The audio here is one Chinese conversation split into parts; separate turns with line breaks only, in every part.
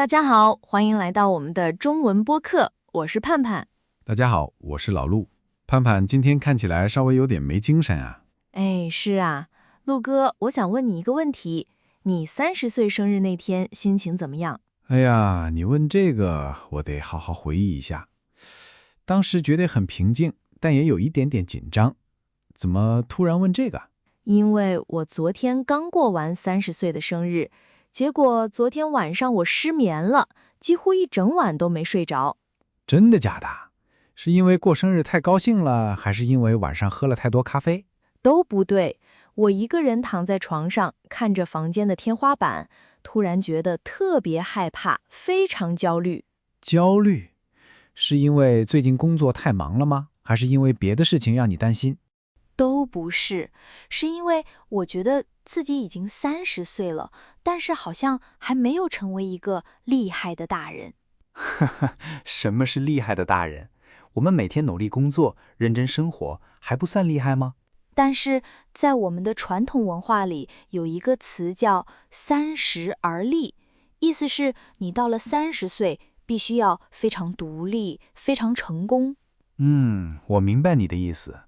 大家好，歡迎來到我們的中文播客，我是盼盼。
大家好，我是老陸。盼盼今天看起來稍微有點沒精神啊。
哎，是啊，陸哥，我想問你一個問題，你30歲生日那天心情怎麼樣？
哎呀，你問這個，我得好好回憶一下。當時覺得很平靜，但也有一點點緊張。怎麼突然問這個？
因為我昨天剛過完30歲的生日，結果昨天晚上我失眠了，幾乎一整晚都沒睡着。
真的假的？是因為過生日太高興了，還是因為晚上喝了太多咖啡？
都不对，我一個人躺在床上，看着房間的天花板，突然覺得特別害怕，非常焦慮。
焦慮？是因為最近工作太忙了嗎？還是因為別的事情讓你擔心？
都不是，是因為我覺得自己已經30歲了，但是好像還沒有成為一個厲害的大人。
什麼是厲害的大人？我們每天努力工作，認真生活，還不算厲害嗎？
但是在我們的傳統文化裡，有一個詞叫30而立，意思是你到了30歲，必須要非常獨立，非常成功。
我明白你的意思。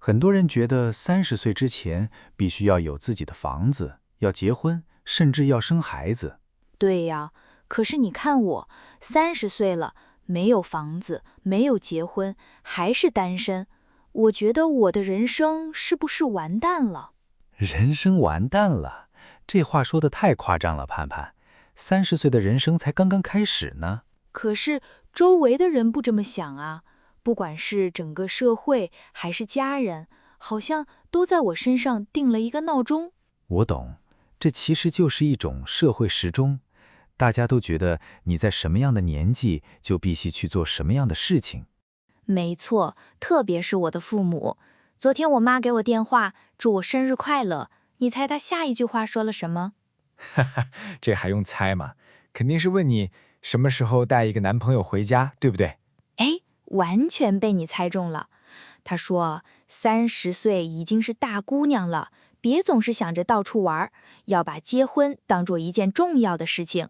很多人覺得30歲之前必須要有自己的房子，要結婚，甚至要生孩子。
對呀，可是你看我，30歲了，沒有房子，沒有結婚，還是單身。我覺得我的人生是不是完蛋了？
人生完蛋了？這話說得太誇張了，盼盼。30歲的人生才剛剛開始呢。
可是周圍的人不這麼想啊。不管是整個社會還是家人，好像都在我身上定了一個鬧鐘。
我懂，這其實就是一種社會時鐘。大家都覺得你在什麼樣的年紀就必須去做什麼樣的事情。
沒錯，特別是我的父母。昨天我媽給我電話，祝我生日快樂。你猜她下一句話說了什麼？
這還用猜嗎？肯定是問你什麼時候帶一個男朋友回家，對不對？
哎，完全被你猜中了。她說30歲已經是大姑娘了，別總是想着到處玩，要把結婚當做一件重要的事情。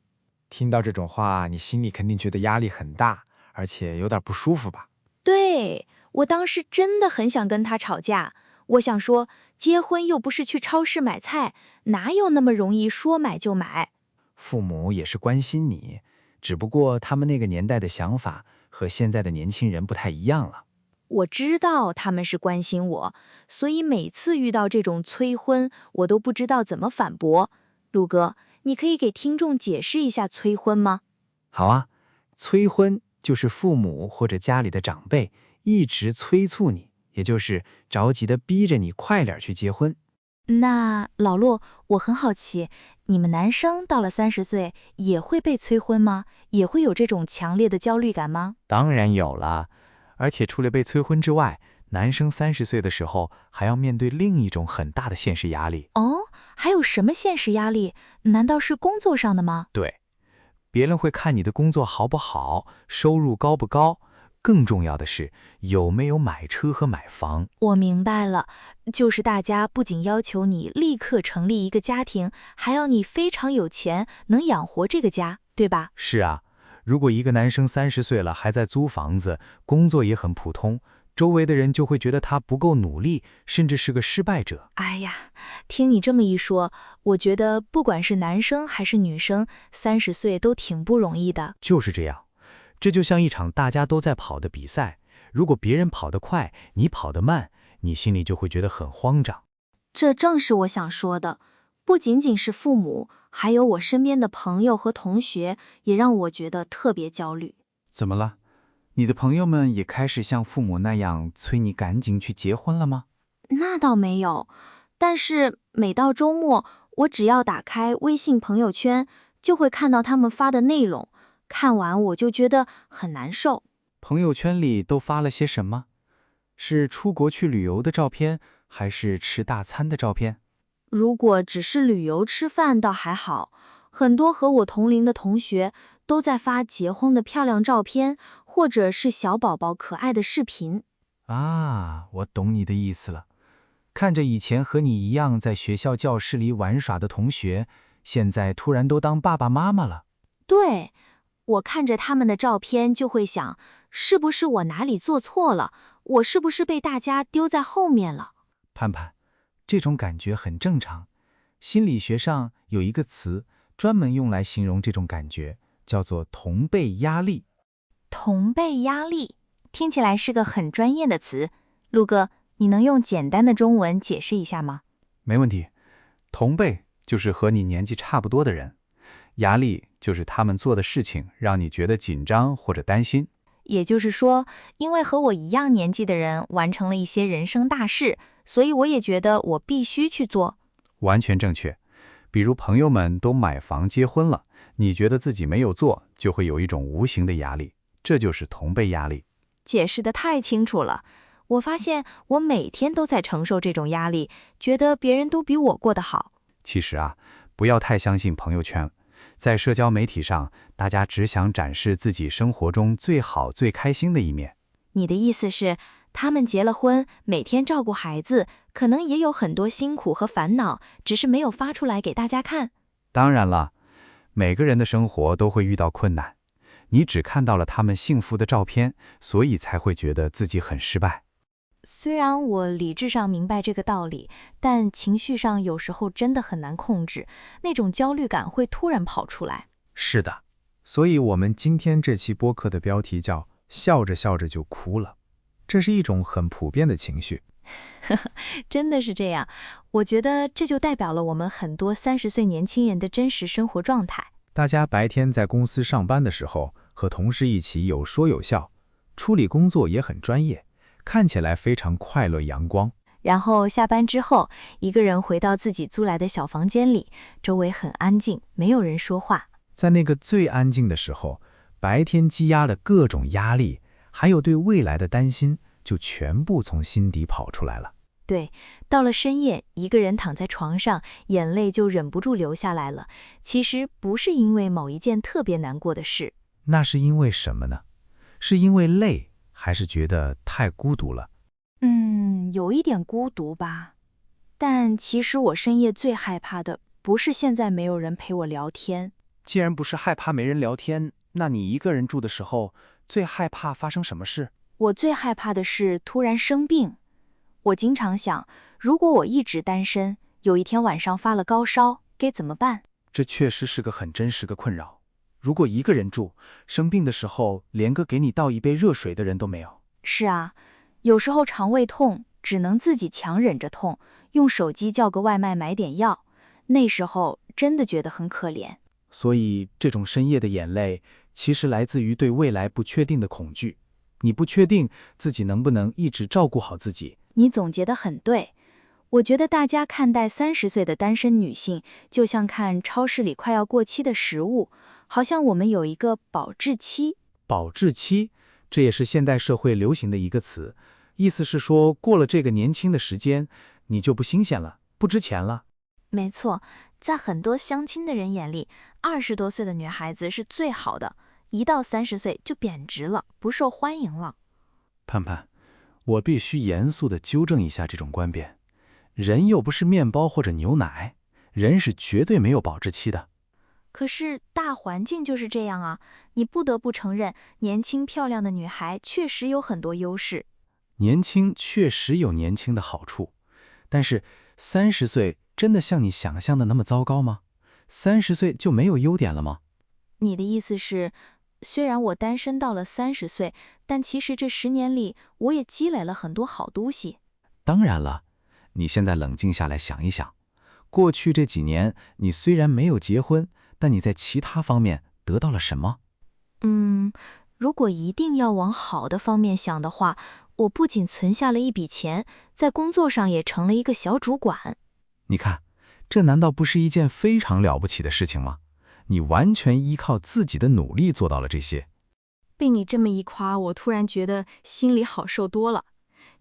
聽到這種話，你心裡肯定覺得壓力很大，而且有點不舒服吧？
對，我當時真的很想跟她吵架。我想說，結婚又不是去超市買菜，哪有那麼容易說買就買？
父母也是關心你，只不過他們那個年代的想法和現在的年輕人不太一樣了。
我知道他們是關心我，所以每次遇到這種催婚，我都不知道怎麼反駁。陸哥，你可以給聽眾解釋一下催婚嗎？
好啊，催婚就是父母或者家裡的長輩一直催促你，也就是着急的逼着你快點去結婚。
那老陸，我很好奇，你們男生到了30歲也會被催婚嗎？也會有這種強烈的焦慮感嗎？
當然有了，而且除了被催婚之外，男生30歲的時候還要面對另一種很大的現實壓力。
哦，還有什麼現實壓力？難道是工作上的嗎？
對，別人會看你的工作好不好，收入高不高，更重要的是有沒有買車和買房。
我明白了，就是大家不僅要求你立刻成立一個家庭，還要你非常有錢，能養活這個家，對吧？
是啊，如果一個男生30歲了還在租房子，工作也很普通，周圍的人就会覺得他不夠努力，甚至是個失敗者。
哎呀，聽你這麼一說，我覺得不管是男生還是女生，30歲都挺不容易的。
就是這樣，這就像一場大家都在跑的比賽，如果別人跑得快，你跑得慢，你心裡就會覺得很慌張。
這正是我想說的，不僅僅是父母，還有我身邊的朋友和同學，也讓我覺得特別焦慮。
怎麼了？你的朋友們也開始像父母那樣催你趕緊去結婚了嗎？
那倒沒有，但是每到周末，我只要打開微信朋友圈，就會看到他們發的內容，看完我就覺得很難受。
朋友圈裡都發了些什麼？是出國去旅遊的照片，還是吃大餐的照片？
如果只是旅遊吃飯倒還好，很多和我同齡的同學都在發結婚的漂亮照片，或者是小寶寶可愛的視頻。
啊，我懂你的意思了。看着以前和你一樣在學校教室裡玩耍的同學，現在突然都當爸爸媽媽了。
对，我看着他們的照片就會想，是不是我哪裡做錯了？我是不是被大家丟在後面了？
盼盼，這種感覺很正常。心理學上有一個詞專門用來形容這種感覺，叫做同輩壓力。
同輩壓力聽起來是個很專業的詞，陸哥，你能用簡單的中文解釋一下嗎？
沒問題，同輩就是和你年紀差不多的人，壓力就是他們做的事情讓你覺得緊張或者擔心。
也就是說，因為和我一樣年紀的人完成了一些人生大事，所以我也覺得我必須去做。
完全正確。比如朋友們都買房結婚了，你覺得自己沒有做，就會有一種無形的壓力，這就是同輩壓力。
解釋得太清楚了，我發現我每天都在承受這種壓力，覺得別人都比我過得好。
其實啊，不要太相信朋友圈。在社交媒体上，大家只想展示自己生活中最好、最開心的一面。
你的意思是，他們結了婚，每天照顧孩子，可能也有很多辛苦和煩惱，只是沒有發出來給大家看？
當然了，每個人的生活都會遇到困難，你只看到了他們幸福的照片，所以才會覺得自己很失敗。
雖然我理智上明白這個道理，但情緒上有時候真的很難控制，那種焦慮感會突然跑出來。
是的，所以我們今天這期播客的標題叫“笑着笑着就哭了”，這是一種很普遍的情緒。
真的是這樣，我覺得這就代表了我們很多30歲年輕人的真實生活狀態。
大家白天在公司上班的時候，和同事一起有說有笑，處理工作也很專業，看起來非常快樂陽光。
然後下班之後，一個人回到自己租來的小房間裡，周圍很安靜，沒有人說話。
在那個最安靜的時候，白天積壓的各種壓力，還有對未來的擔心，就全部從心底跑出來了。
對，到了深夜，一個人躺在床上，眼淚就忍不住流下來了。其實不是因為某一件特別難過的事，
那是因為什麼呢？是因為累，還是覺得太孤獨了？
有一點孤獨吧。但其實我深夜最害怕的，不是現在沒有人陪我聊天。
既然不是害怕沒人聊天，那你一個人住的時候，最害怕發生什麼事？
我最害怕的是突然生病。我經常想，如果我一直單身，有一天晚上發了高燒，該怎麼辦？
這確實是個很真實的困擾。如果一個人住，生病的時候，連個給你倒一杯熱水的人都沒有。
是啊，有時候腸胃痛，只能自己強忍着痛，用手機叫個外賣買點藥。那時候真的覺得很可憐。
所以這種深夜的眼淚，其實來自於對未來不確定的恐懼。你不確定自己能不能一直照顧好自己。
你總結得很對。我覺得大家看待30歲的單身女性，就像看超市裡快要過期的食物，好像我們有一個保質期。
保質期，這也是現代社會流行的一個詞，意思是說過了這個年輕的時間，你就不新鮮了，不值錢了。
沒錯，在很多相親的人眼裡，20多歲的女孩子是最好的，一到30歲就貶值了，不受歡迎了。
盼盼，我必須嚴肅地糾正一下這種觀點。人又不是麵包或者牛奶，人是絕對沒有保質期的。
可是大環境就是這樣啊，你不得不承認，年輕漂亮的女孩確實有很多優勢。
年輕確實有年輕的好處，但是30歲真的像你想象的那麼糟糕嗎？30歲就沒有優點了嗎？
你的意思是，雖然我單身到了30歲，但其實這10年裡，我也積累了很多好東西。
當然了，你現在冷靜下來想一想，過去這幾年，你雖然沒有結婚，但你在其他方面得到了什麼？
如果一定要往好的方面想的話，我不僅存下了一筆錢，在工作上也成了一個小主管。
你看，這難道不是一件非常了不起的事情嗎？你完全依靠自己的努力做到了這些。
被你这麼一誇，我突然覺得心裡好受多了。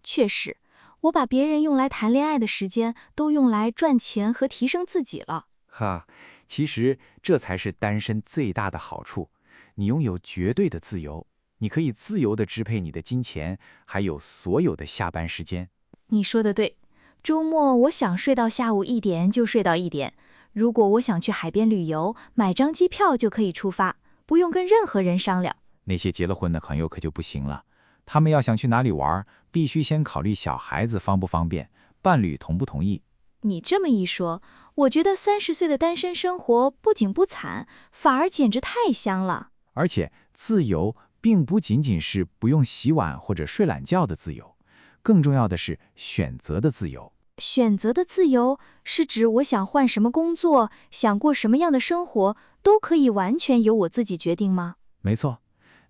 確實，我把別人用來談戀愛的時間都用來賺錢和提升自己了。
哈，其實這才是單身最大的好處，你擁有絕對的自由，你可以自由地支配你的金錢，還有所有的下班時間。
你說的對，周末我想睡到下午1點就睡到1點，如果我想去海邊旅遊，買張機票就可以出發，不用跟任何人商量。
那些結了婚的朋友可就不行了，他們要想去哪裡玩，必須先考慮小孩子方不方便，伴侶同不同意。
你這麼一說，我覺得30歲的单身生活不僅不慘，反而簡直太香了。
而且自由並不僅僅是不用洗碗或者睡懶覺的自由，更重要的是選擇的自由。
選擇的自由是指我想換什麼工作，想過什麼樣的生活，都可以完全由我自己決定嗎？
沒錯，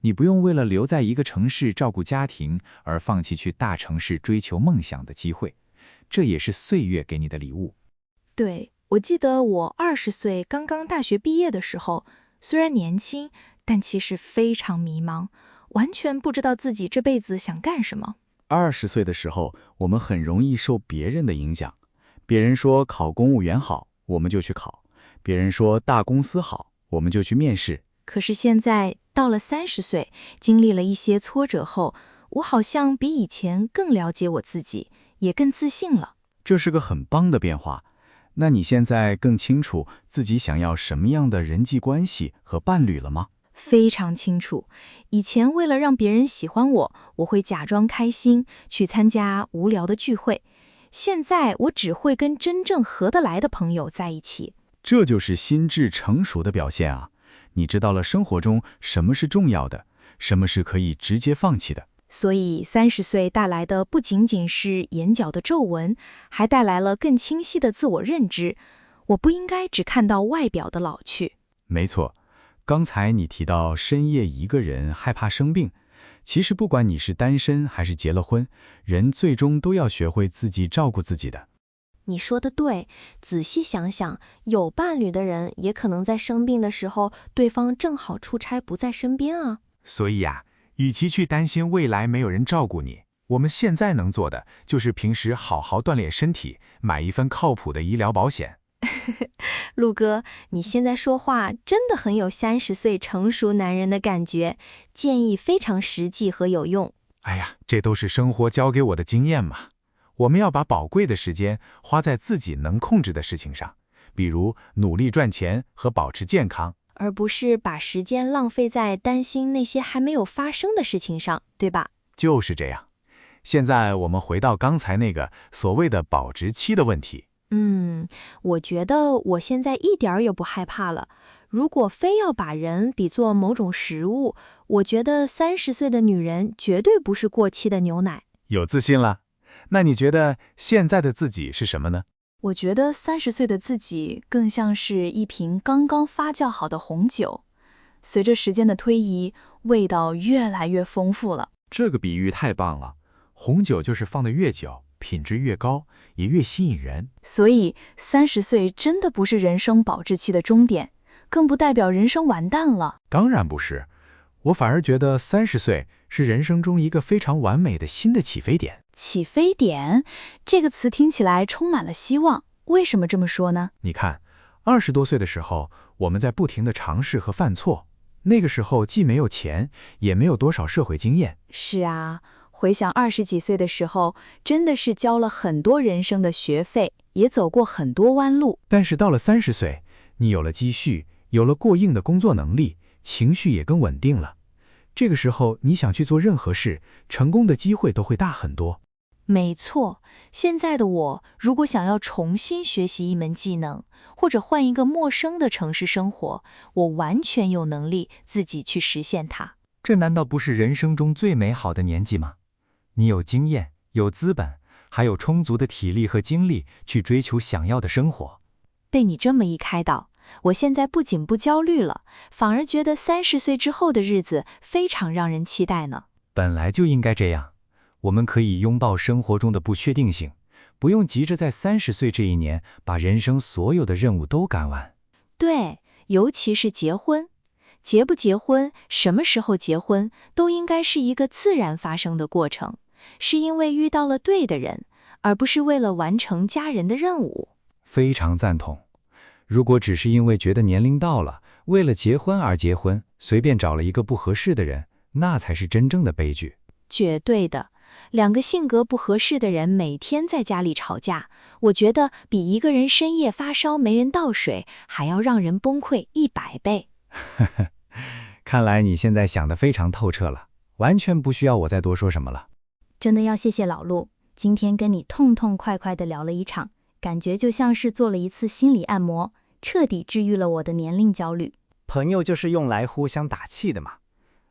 你不用為了留在一個城市照顧家庭而放棄去大城市追求夢想的機會，這也是歲月給你的禮物。
對，我記得我20歲剛剛大學畢業的時候，雖然年輕，但其實非常迷茫，完全不知道自己這輩子想幹什麼。
20歲的時候，我們很容易受別人的影響。別人說考公務員好，我們就去考；別人說大公司好，我們就去面試。
可是現在到了30歲，經歷了一些挫折後，我好像比以前更了解我自己，也更自信了。
這是個很棒的變化。那你現在更清楚自己想要什麼樣的人際關係和伴侶了吗？
非常清楚，以前為了讓別人喜歡我，我會假裝開心，去參加無聊的聚會。現在我只會跟真正合得來的朋友在一起。
這就是心智成熟的表現啊！你知道了生活中什麼是重要的，什麼是可以直接放棄的。
所以30歲帶來的不僅僅是眼角的皺紋，還帶來了更清晰的自我認知。我不應該只看到外表的老去。
沒錯。剛才你提到深夜一個人害怕生病，其實不管你是單身還是結了婚，人最終都要學會自己照顧自己的。
你說的對，仔細想想，有伴侶的人也可能在生病的時候，對方正好出差不在身邊啊。
所以啊，與其去擔心未來沒有人照顧你，我們現在能做的就是平時好好鍛鍊身體，買一份靠譜的醫療保險。
陸哥，你現在說話真的很有30歲成熟男人的感覺，建議非常實際和有用。
哎呀，這都是生活教給我的經驗嘛。我們要把寶貴的時間花在自己能控制的事情上，比如努力賺錢和保持健康，
而不是把時間浪費在擔心那些還沒有發生的事情上，對吧？
就是這樣。現在我們回到剛才那個所謂的保質期的問題。
我覺得我現在一點兒也不害怕了。如果非要把人比作某種食物，我覺得30歲的女人絕對不是過期的牛奶。
有自信了？那你覺得現在的自己是什麼呢？
我覺得30歲的自己更像是一瓶剛剛發酵好的紅酒，隨着時間的推移，味道越來越豐富了。
這個比喻太棒了，紅酒就是放得越久，品質越高，也越吸引人。
所以30歲真的不是人生保質期的終點，更不代表人生完蛋了。
當然不是，我反而覺得30歲是人生中一個非常完美的新的起飞點。
起飛點這個詞聽起來充滿了希望，為什麼這麼說呢？
你看，20多歲的時候，我們在不停地嘗試和犯錯，那個時候既沒有錢，也沒有多少社會經驗。
是啊，回想20幾歲的時候，真的是交了很多人生的學費，也走過很多彎路。
但是到了30歲，你有了積蓄，有了過硬的工作能力，情緒也更穩定了。這個時候，你想去做任何事，成功的機會都會大很多。
沒錯，現在的我如果想要重新學習一門技能，或者換一個陌生的城市生活，我完全有能力自己去實現它。
這難道不是人生中最美好的年紀嗎？你有經驗，有資本，還有充足的體力和精力去追求想要的生活。
被你這麼一開導，我現在不僅不焦慮了，反而覺得30歲之後的日子非常讓人期待呢。
本來就應該這樣。我們可以擁抱生活中的不確定性，不用急着在30歲這一年把人生所有的任務都趕完。
對，尤其是結婚。結不結婚，什麼時候結婚，都應該是一個自然發生的過程，是因為遇到了對的人，而不是為了完成家人的任務。
非常贊同。如果只是因為覺得年齡到了，為了結婚而結婚，隨便找了一個不合適的人，那才是真正的悲劇。
絕對的。2個性格不合適的人每天在家裡吵架，我覺得比一個人深夜發燒沒人倒水還要讓人崩潰100倍。
看來你現在想得非常透徹了，完全不需要我再多說什麼了。
真的要謝謝老陸，今天跟你痛痛快快地聊了一場，感覺就像是做了一次心理按摩，徹底治癒了我的年齡焦慮。
朋友就是用來互相打氣的嘛。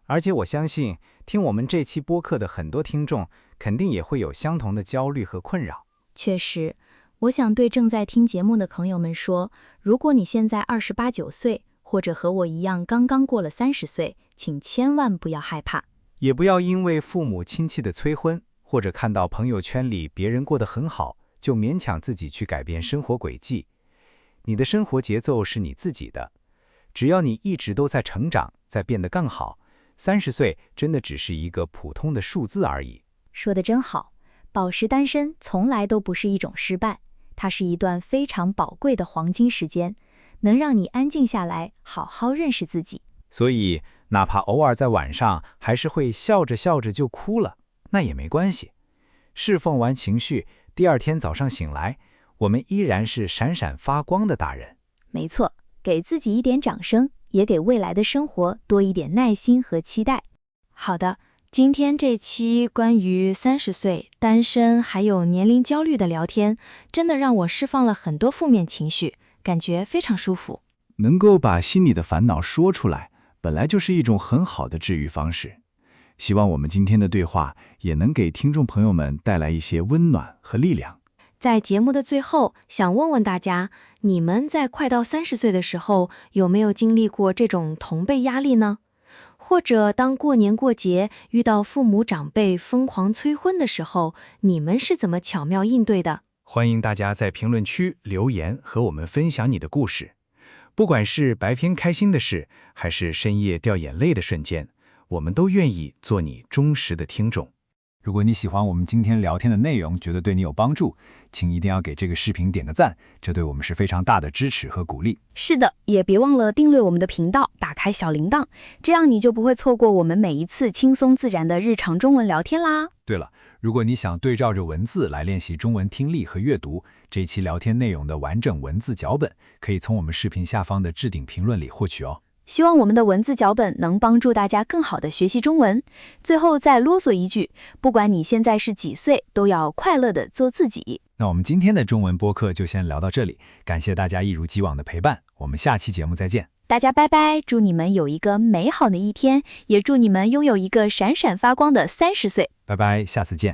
而且我相信，聽我們這期播客的很多聽眾，肯定也會有相同的焦慮和困擾。
確實，我想對正在聽節目的朋友們說，如果你現在28、9歲，或者和我一樣剛剛過了30歲，請千萬不要害怕，
也不要因為父母親戚的催婚，或者看到朋友圈裡別人過得很好，就勉強自己去改變生活軌跡。你的生活節奏是你自己的，只要你一直都在成長，在變得更好，30歲真的只是一個普通的數字而已。
說得真好，保持單身從來都不是一種失敗，它是一段非常寶貴的黃金時間，能讓你安靜下來，好好認識自己。
所以，哪怕偶爾在晚上還是會笑着笑着就哭了，那也沒關係。釋放完情緒，第二天早上醒來，我們依然是閃閃發光的大人。
沒錯，給自己一點掌聲，也給未來的生活多一點耐心和期待。
好的，今天這期關於30歲、單身還有年齡焦慮的聊天，真的讓我釋放了很多負面情緒，感覺非常舒服。
能夠把心裡的煩惱說出來，本來就是一種很好的治癒方式。希望我們今天的對話也能給聽眾朋友們帶來一些溫暖和力量。
在節目的最後，想問問大家，你們在快到30歲的時候，有沒有經歷過這種同輩壓力呢？或者當過年過節遇到父母長輩瘋狂催婚的時候，你們是怎麼巧妙應對的？
歡迎大家在評論區留言和我們分享你的故事。不管是白天開心的事，還是深夜掉眼淚的瞬間，我們都願意做你忠實的聽眾。
如果你喜歡我們今天聊天的內容，覺得對你有幫助，請一定要給這個視頻點個讚，這對我們是非常大的支持和鼓勵。
是的，也別忘了訂閱我們的頻道，打開小鈴鐺，這樣你就不會錯過我們每一次輕鬆自然的日常中文聊天啦。
對了，如果你想對照着文字來練習中文聽力和閱讀，這一期聊天內容的完整文字腳本，可以從我們視頻下方的置頂評論裡獲取哦。
希望我們的文字腳本能幫助大家更好地學習中文。最後再囉嗦一句，不管你現在是幾歲，都要快樂地做自己。
那我們今天的中文播客就先聊到這裡，感謝大家一如既往的陪伴，我們下期節目再見。
大家拜拜，祝你們有一個美好的一天，也祝你們擁有一個閃閃發光的30歲。
拜拜，下次見。